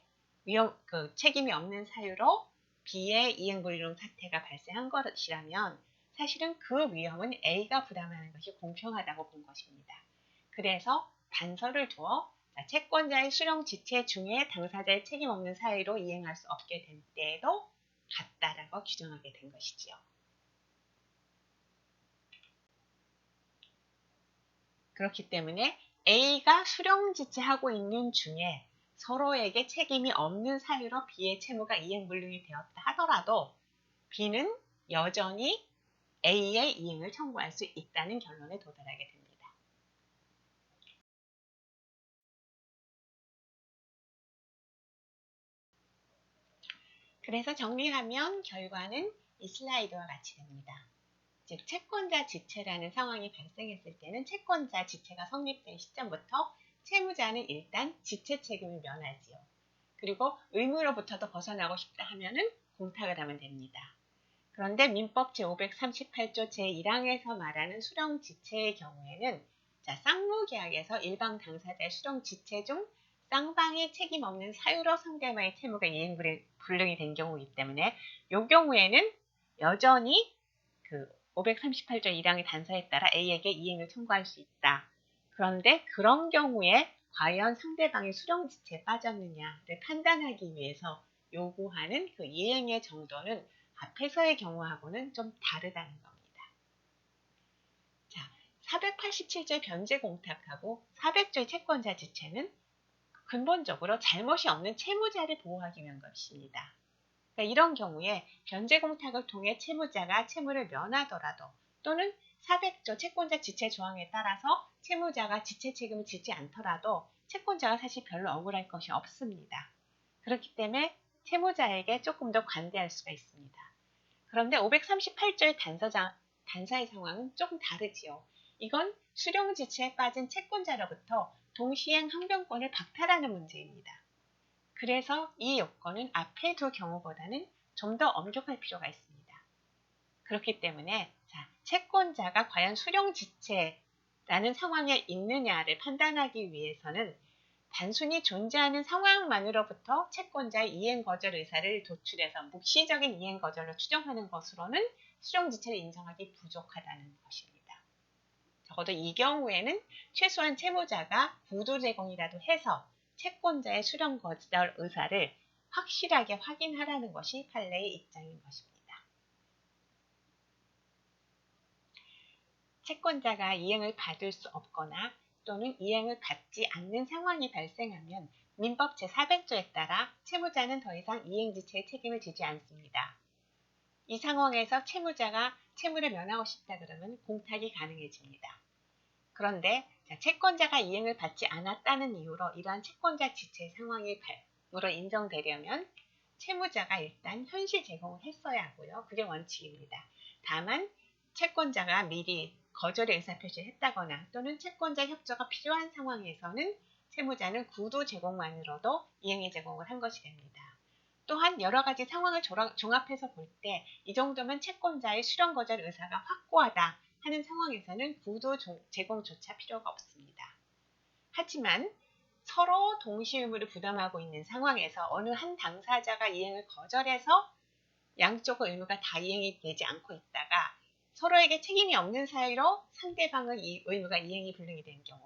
책임이 없는 사유로 B의 이행불능 사태가 발생한 것이라면 사실은 그 위험은 A가 부담하는 것이 공평하다고 본 것입니다. 그래서 단서를 두어 채권자의 수령 지체 중에 당사자의 책임 없는 사유로 이행할 수 없게 된 때에도 같다라고 규정하게 된 것이지요. 그렇기 때문에 A가 수령 지체하고 있는 중에 서로에게 책임이 없는 사유로 B의 채무가 이행불능이 되었다 하더라도 B는 여전히 A의 이행을 청구할 수 있다는 결론에 도달하게 됩니다. 그래서 정리하면 결과는 이 슬라이드와 같이 됩니다. 즉 채권자 지체라는 상황이 발생했을 때는 채권자 지체가 성립된 시점부터 채무자는 일단 지체 책임을 면하지요. 그리고 의무로부터도 벗어나고 싶다 하면은 공탁을 하면 됩니다. 그런데 민법 제538조 제1항에서 말하는 수령 지체의 경우에는 쌍무계약에서 일방 당사자의 수령 지체 중 쌍방이 책임 없는 사유로 상대방의 채무가 이행불능이 된 경우이기 때문에 이 경우에는 여전히 그 538조 1항의 단서에 따라 A에게 이행을 청구할 수 있다. 그런데 그런 경우에 과연 상대방이 수령 지체에 빠졌느냐를 판단하기 위해서 요구하는 그 이행의 정도는 앞에서의 경우하고는 좀 다르다는 겁니다. 자, 487조의 변제 공탁하고 400조의 채권자 지체는 근본적으로 잘못이 없는 채무자를 보호하기 위한 것입니다. 그러니까 이런 경우에 변제 공탁을 통해 채무자가 채무를 면하더라도 또는 400조 채권자 지체 조항에 따라서 채무자가 지체 책임을 지지 않더라도 채권자가 사실 별로 억울할 것이 없습니다. 그렇기 때문에 채무자에게 조금 더 관대할 수가 있습니다. 그런데 538조의 반사의 상황은 조금 다르지요. 이건 수령 지체에 빠진 채권자로부터 동시행 항변권을 박탈하는 문제입니다. 그래서 이 요건은 앞의 두 경우보다는 좀 더 엄격할 필요가 있습니다. 그렇기 때문에 채권자가 과연 수령 지체라는 상황에 있느냐를 판단하기 위해서는 단순히 존재하는 상황만으로부터 채권자의 이행 거절 의사를 도출해서 묵시적인 이행 거절로 추정하는 것으로는 수령 지체를 인정하기 부족하다는 것입니다. 적어도 이 경우에는 최소한 채무자가 구두 제공이라도 해서 채권자의 수령 거절 의사를 확실하게 확인하라는 것이 판례의 입장인 것입니다. 채권자가 이행을 받을 수 없거나 또는 이행을 받지 않는 상황이 발생하면 민법 제400조에 따라 채무자는 더 이상 이행지체의 책임을 지지 않습니다. 이 상황에서 채무자가 채무를 면하고 싶다 그러면 공탁이 가능해집니다. 그런데 채권자가 이행을 받지 않았다는 이유로 이러한 채권자 지체 상황으로 인정되려면 채무자가 일단 현실 제공을 했어야 하고요. 그게 원칙입니다. 다만 채권자가 미리 거절의 의사표시를 했다거나 또는 채권자 협조가 필요한 상황에서는 채무자는 구두 제공만으로도 이행의 제공을 한 것이 됩니다. 또한 여러 가지 상황을 종합해서 볼 때 이 정도면 채권자의 수령 거절 의사가 확고하다 하는 상황에서는 구두 제공조차 필요가 없습니다. 하지만 서로 동시 의무를 부담하고 있는 상황에서 어느 한 당사자가 이행을 거절해서 양쪽 의무가 다 이행이 되지 않고 있다가 서로에게 책임이 없는 사이로 상대방의 의무가 이행이 불능이 된 경우,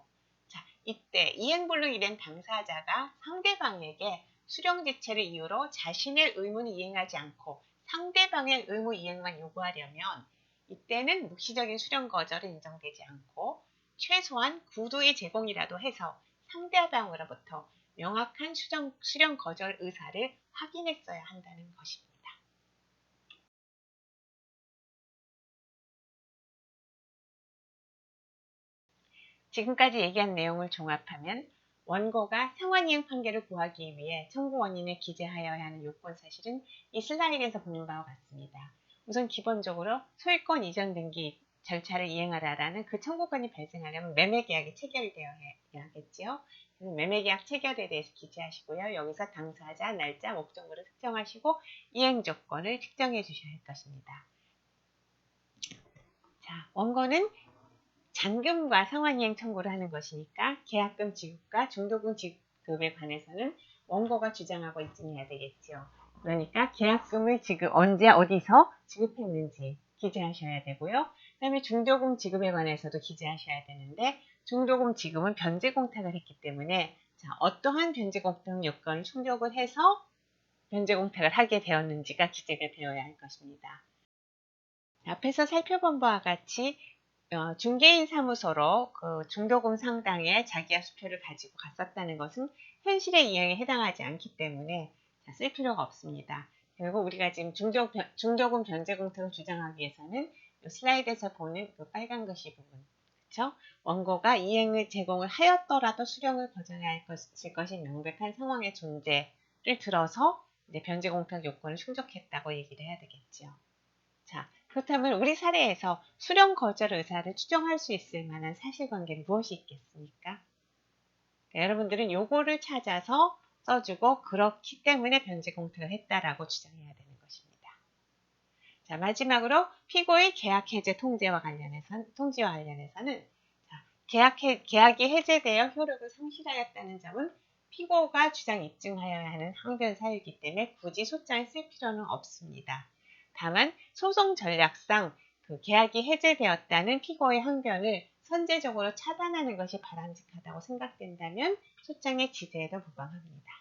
이때 이행 불능이 된 당사자가 상대방에게 수령 지체를 이유로 자신의 의무는 이행하지 않고 상대방의 의무 이행만 요구하려면 이때는 묵시적인 수령 거절은 인정되지 않고 최소한 구두의 제공이라도 해서 상대방으로부터 명확한 수령 거절 의사를 확인했어야 한다는 것입니다. 지금까지 얘기한 내용을 종합하면 원고가 상환이행 판결을 구하기 위해 청구 원인을 기재하여야 하는 요건 사실은 이 슬라이드에서 보는 바와 같습니다. 우선 기본적으로 소유권 이전 등기 절차를 이행하라라는 그 청구권이 발생하려면 매매계약이 체결되어야 하겠지요. 매매계약 체결에 대해서 기재하시고요. 여기서 당사자, 날짜, 목적물을 특정하시고 이행 조건을 특정해 주셔야 할 것입니다. 원고는 잔금과 상환이행 청구를 하는 것이니까 계약금 지급과 중도금 지급에 관해서는 원고가 주장하고 입증해야 되겠죠. 그러니까 계약금을 언제 어디서 지급했는지 기재하셔야 되고요. 그 다음에 중도금 지급에 관해서도 기재하셔야 되는데 중도금 지급은 변제 공탁을 했기 때문에 어떠한 변제 공탁 요건을 충족을 해서 변제 공탁을 하게 되었는지가 기재가 되어야 할 것입니다. 앞에서 살펴본 바와 같이 중개인 사무소로 그 중도금 상당의 자기야 수표를 가지고 갔었다는 것은 현실의 이행에 해당하지 않기 때문에 쓸 필요가 없습니다. 결국 우리가 지금 중도금 변제 공탁을 주장하기 위해서는 이 슬라이드에서 보는 그 빨간 글씨 부분, 그렇죠? 원고가 이행을 제공을 하였더라도 수령을 거절해야 할 것이 명백한 상황의 존재를 들어서 이제 변제 공탁 요건을 충족했다고 얘기를 해야 되겠죠. 그렇다면 우리 사례에서 수령 거절 의사를 추정할 수 있을 만한 사실관계는 무엇이 있겠습니까? 여러분들은 요거를 찾아서 써주고 그렇기 때문에 변제 공탁을 했다라고 주장해야 되는 것입니다. 마지막으로 피고의 계약 해제 통지와 관련해서는 계약이 해제되어 효력을 상실하였다는 점은 피고가 주장 입증하여야 하는 항변 사유이기 때문에 굳이 소장을 쓸 필요는 없습니다. 다만 소송 전략상 그 계약이 해제되었다는 피고의 항변을 선제적으로 차단하는 것이 바람직하다고 생각된다면 소장의 기재에도 무방합니다.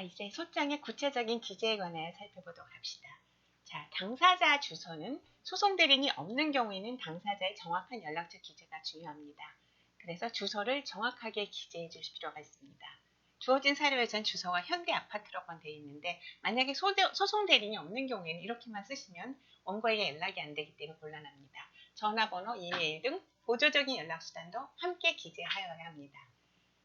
이제 소장의 구체적인 기재에 관하여 살펴보도록 합시다. 당사자 주소는 소송 대리인이 없는 경우에는 당사자의 정확한 연락처 기재가 중요합니다. 그래서 주소를 정확하게 기재해 주실 필요가 있습니다. 주어진 사료에선 주소가 현대아파트라고 되어 있는데 만약에 소송 대리인이 없는 경우에는 이렇게만 쓰시면 원고에게 연락이 안 되기 때문에 곤란합니다. 전화번호, 이메일 등 보조적인 연락수단도 함께 기재하여야 합니다.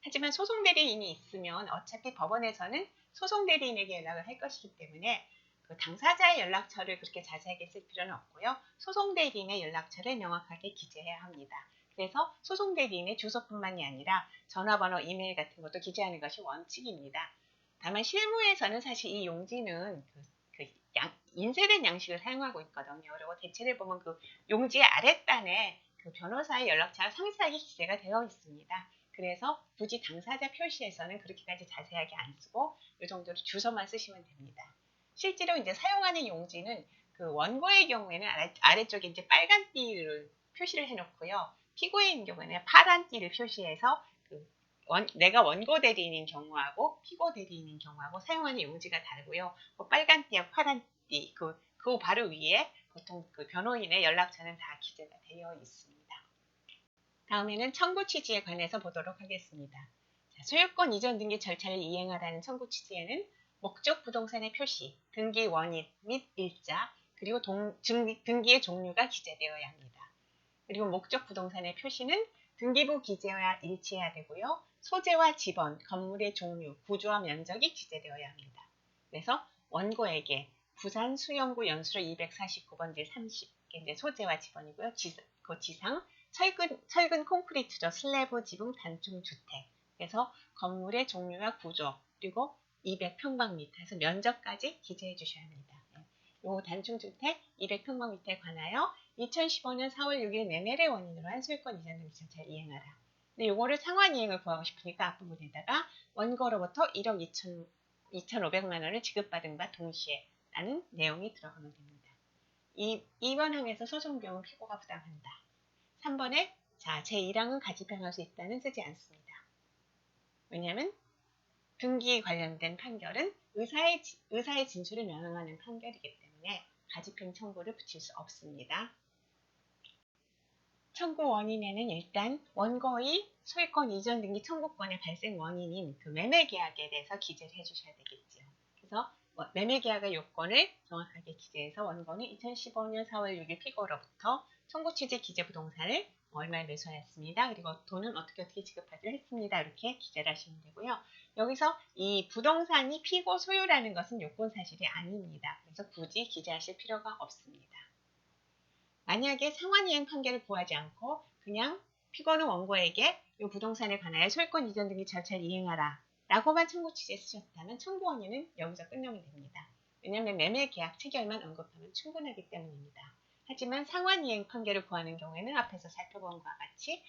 하지만 소송대리인이 있으면 어차피 법원에서는 소송대리인에게 연락을 할 것이기 때문에 그 당사자의 연락처를 그렇게 자세하게 쓸 필요는 없고요. 소송대리인의 연락처를 명확하게 기재해야 합니다. 그래서 소송대리인의 주소뿐만이 아니라 전화번호, 이메일 같은 것도 기재하는 것이 원칙입니다. 다만 실무에서는 사실 이 용지는 인쇄된 양식을 사용하고 있거든요. 그리고 대체를 보면 그 용지의 아랫단에 그 변호사의 연락처가 상세하게 기재가 되어 있습니다. 그래서 굳이 당사자 표시에서는 그렇게까지 자세하게 안 쓰고 이 정도로 주소만 쓰시면 됩니다. 실제로 이제 사용하는 용지는 그 원고의 경우에는 아래쪽에 이제 빨간 띠를 표시를 해놓고요. 피고인 경우에는 파란 띠를 표시해서 내가 원고 대리인인 경우하고 피고 대리인인 경우하고 사용하는 용지가 다르고요. 그 빨간 띠와 파란 띠, 그 바로 위에 보통 그 변호인의 연락처는 다 기재가 되어 있습니다. 다음에는 청구 취지에 관해서 보도록 하겠습니다. 자, 소유권 이전 등기 절차를 이행하라는 청구 취지에는 목적 부동산의 표시, 등기 원인 및 일자, 그리고 등기의 종류가 기재되어야 합니다. 그리고 목적 부동산의 표시는 등기부 기재와 일치해야 되고요. 소재와 지번, 건물의 종류, 구조와 면적이 기재되어야 합니다. 그래서 원고에게 부산 수영구 연수로 249번지 30개 이제 소재와 지번이고요. 그 지상 철근 콘크리트죠. 슬래브 지붕 단층 주택. 그래서 건물의 종류와 구조 그리고 200평방미터에서 면적까지 기재해 주셔야 합니다. 이 단층주택 200평방미터에 관하여 2015년 4월 6일 매매를 원인으로 한 소유권 이전 등기 절차를 이행하라. 근데 요거를 상환 이행을 구하고 싶으니까 앞부분에다가 원고로부터 1억 2,500만 원을 지급받은 바 동시에 라는 내용이 들어가면 됩니다. 2번 항에서 소송 경우 피고가 부담한다. 3번에 제1항은 가집행할 수 있다는 쓰지 않습니다. 왜냐하면 등기 관련된 판결은 의사의 진술을 명령하는 판결이기 때문에 가집행 청구를 붙일 수 없습니다. 청구 원인에는 일단 원고의 소유권 이전 등기 청구권의 발생 원인인 그 매매계약에 대해서 기재를 해주셔야 되겠죠. 그래서 매매계약의 요건을 정확하게 기재해서 원고는 2015년 4월 6일 피고로부터 청구 취지 기재 부동산을 얼마에 매수하였습니다. 그리고 돈은 어떻게 지급하기로 했습니다. 이렇게 기재를 하시면 되고요. 여기서 이 부동산이 피고 소유라는 것은 요건 사실이 아닙니다. 그래서 굳이 기재하실 필요가 없습니다. 만약에 상환이행 판결을 구하지 않고 그냥 피고는 원고에게 이 부동산에 관하여 소유권 이전 등기 절차를 이행하라 라고만 청구 취지에 쓰셨다면 청구 원인은 여기서 끝나면 됩니다. 왜냐하면 매매계약 체결만 언급하면 충분하기 때문입니다. 하지만 상환이행 판결을 구하는 경우에는 앞에서 살펴본 것과 같이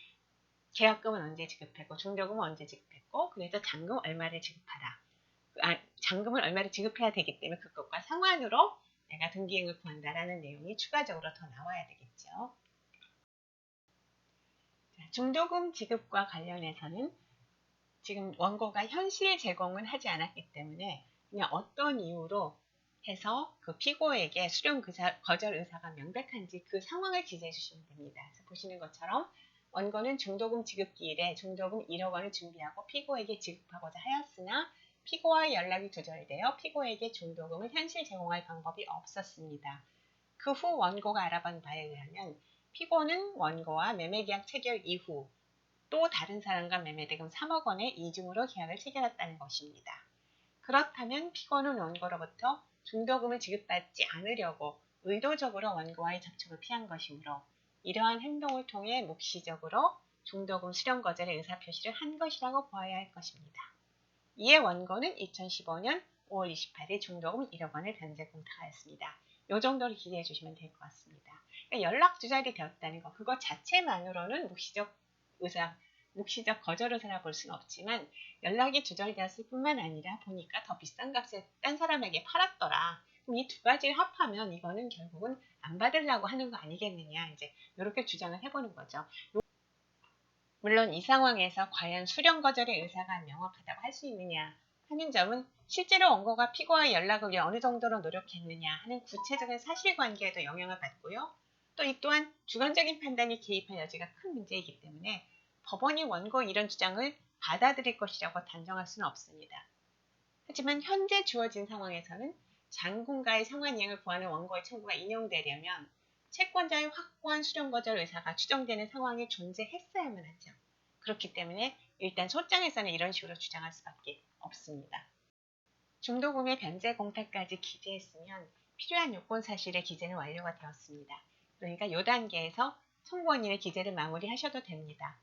계약금은 언제 지급했고 중도금은 언제 지급했고 그래서 잔금 얼마를 지급하라. 잔금을 얼마를 지급해야 되기 때문에 그것과 상환으로 내가 등기이행을 구한다라는 내용이 추가적으로 더 나와야 되겠죠. 중도금 지급과 관련해서는 지금 원고가 현실 제공은 하지 않았기 때문에 그냥 어떤 이유로 해서 그 피고에게 수령 거절 의사가 명백한지 그 상황을 기재해 주시면 됩니다. 그래서 보시는 것처럼 원고는 중도금 지급 기일에 중도금 1억 원을 준비하고 피고에게 지급하고자 하였으나 피고와의 연락이 두절되어 피고에게 중도금을 현실 제공할 방법이 없었습니다. 그 후 원고가 알아본 바에 의하면 피고는 원고와 매매계약 체결 이후 또 다른 사람과 매매대금 3억 원의 이중으로 계약을 체결했다는 것입니다. 그렇다면 피고는 원고로부터 중도금을 지급받지 않으려고 의도적으로 원고와의 접촉을 피한 것이므로 이러한 행동을 통해 묵시적으로 중도금 수령 거절의 의사표시를 한 것이라고 보아야 할 것입니다. 이에 원고는 2015년 5월 28일 중도금 1억 원을 변제 공탁하였습니다. 이 정도로 기대해 주시면 될 것 같습니다. 그러니까 연락 두절이 되었다는 것, 그것 자체만으로는 묵시적 거절 의사라 볼 수는 없지만 연락이 두절되었을 뿐만 아니라 보니까 더 비싼 값에 딴 사람에게 팔았더라. 그럼 이 두 가지를 합하면 이거는 결국은 안 받으려고 하는 거 아니겠느냐 이제 이렇게 주장을 해보는 거죠. 물론 이 상황에서 과연 수령 거절의 의사가 명확하다고 할 수 있느냐 하는 점은 실제로 원고가 피고와의 연락을 위해 어느 정도로 노력했느냐 하는 구체적인 사실관계에도 영향을 받고요. 또 이 또한 주관적인 판단이 개입할 여지가 큰 문제이기 때문에 법원이 원고 이런 주장을 받아들일 것이라고 단정할 수는 없습니다. 하지만 현재 주어진 상황에서는 장군과의 상환이행을 구하는 원고의 청구가 인용되려면 채권자의 확고한 수령 거절 의사가 추정되는 상황이 존재했어야만 하죠. 그렇기 때문에 일단 소장에서는 이런 식으로 주장할 수밖에 없습니다. 중도금의 변제 공탁까지 기재했으면 필요한 요건 사실의 기재는 완료가 되었습니다. 그러니까 이 단계에서 청구원인의 기재를 마무리하셔도 됩니다.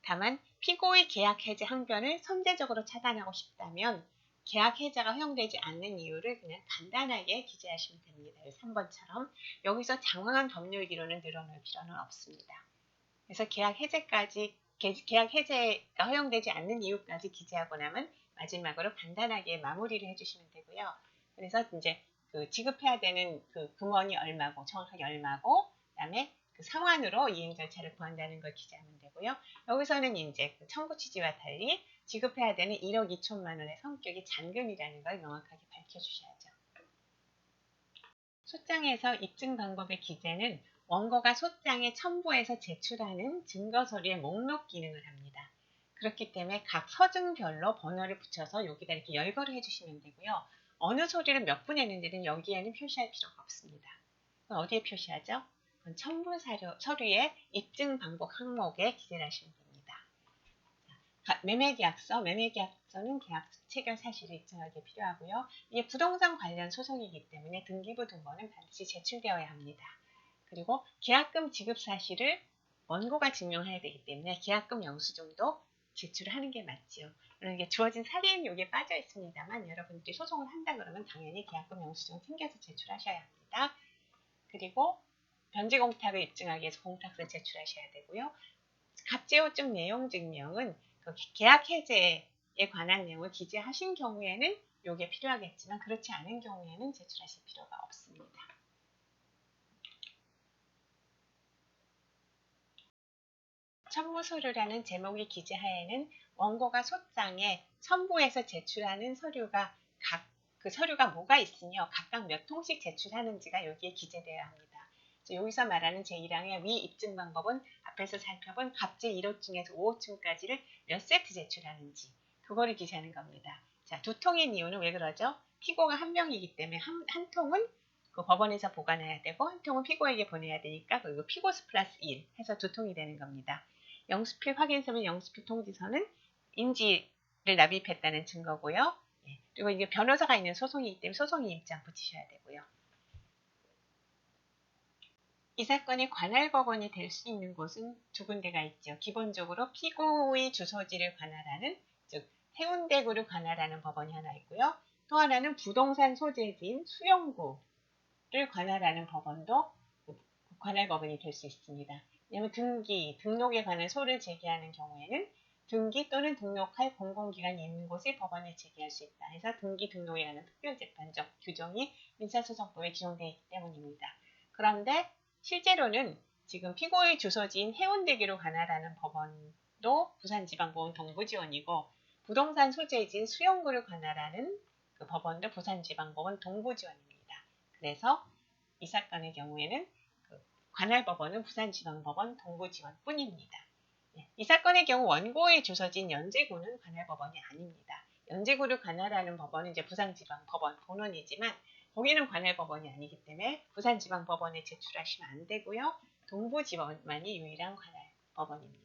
다만 피고의 계약 해제 항변을 선제적으로 차단하고 싶다면 계약 해제가 허용되지 않는 이유를 그냥 간단하게 기재하시면 됩니다. 3번처럼 여기서 장황한 법률 기로는 늘어놓을 필요는 없습니다. 그래서 계약 해제가 허용되지 않는 이유까지 기재하고 나면 마지막으로 간단하게 마무리를 해주시면 되고요. 그래서 이제 그 지급해야 되는 그 금원이 얼마고 정확하게 얼마고 그다음에 그 상환으로 이행 절차를 구한다는 걸 기재하면 되고요. 여기서는 이제 그 청구 취지와 달리 지급해야 되는 1억 2천만 원의 성격이 잔금이라는 걸 명확하게 밝혀주셔야죠. 소장에서 입증 방법의 기재는 원고가 소장에 첨부해서 제출하는 증거서류의 목록 기능을 합니다. 그렇기 때문에 각 서증별로 번호를 붙여서 여기다 이렇게 열거를 해주시면 되고요. 어느 서류를 몇 분 했는지는 여기에는 표시할 필요가 없습니다. 그럼 어디에 표시하죠? 그건 첨부 서류의 입증 방법 항목에 기재를 하시면 됩니다. 매매계약서는 계약서 체결 사실을 입증하기 필요하고요. 이게 부동산 관련 소송이기 때문에 등기부 등본은 반드시 제출되어야 합니다. 그리고 계약금 지급 사실을 원고가 증명해야 되기 때문에 계약금 영수증도 제출하는 게 맞지요. 물론 이게 주어진 사례는 여기에 빠져 있습니다만 여러분들이 소송을 한다 그러면 당연히 계약금 영수증 챙겨서 제출하셔야 합니다. 그리고 변제 공탁을 입증하기 위해서 공탁서 제출하셔야 되고요. 갑제호증 내용 증명은 그 계약 해제에 관한 내용을 기재하신 경우에는 이게 필요하겠지만 그렇지 않은 경우에는 제출하실 필요가 없습니다. 첨부서류라는 제목의 기재하에는 원고가 소장에 첨부해서 제출하는 서류가 그 서류가 뭐가 있으며 각각 몇 통씩 제출하는지가 여기에 기재되어야 합니다. 여기서 말하는 제1항의 위 입증 방법은 앞에서 살펴본 갑제 1호증에서 5호증까지를 몇 세트 제출하는지 그거를 기재하는 겁니다. 자, 두 통인 이유는 왜 그러죠? 피고가 한 명이기 때문에 한 통은 그 법원에서 보관해야 되고 한 통은 피고에게 보내야 되니까 그리고 피고수 플러스 1 해서 두 통이 되는 겁니다. 영수필 확인서면 영수필 통지서는 인지를 납입했다는 증거고요. 그리고 이게 변호사가 있는 소송이기 때문에 소송이 입장 붙이셔야 되고요. 이 사건의 관할 법원이 될 수 있는 곳은 두 군데가 있죠. 기본적으로 피고의 주소지를 관할하는, 즉 해운대구를 관할하는 법원이 하나 있고요. 또 하나는 부동산 소재지인 수용구를 관할하는 법원도 관할 법원이 될 수 있습니다. 왜냐하면 등록에 관한 소를 제기하는 경우에는 등기 또는 등록할 공공기관이 있는 곳에 법원에 제기할 수 있다. 해서 등기 등록에 관한 특별재판적 규정이 민사소송법에 기용되어 있기 때문입니다. 그런데 실제로는 지금 피고의 주소지인 해운대구로 관할하는 법원도 부산지방법원 동부지원이고 부동산 소재지인 수용구를 관할하는 그 법원도 부산지방법원 동부지원입니다. 그래서 이 사건의 경우에는 관할법원은 부산지방법원 동부지원뿐입니다. 이 사건의 경우 원고의 주소지인 연제구는 관할법원이 아닙니다. 연제구를 관할하는 법원은 이제 부산지방법원 본원이지만 거기는 관할법원이 아니기 때문에 부산지방법원에 제출하시면 안 되고요. 동부지원만이 유일한 관할법원입니다.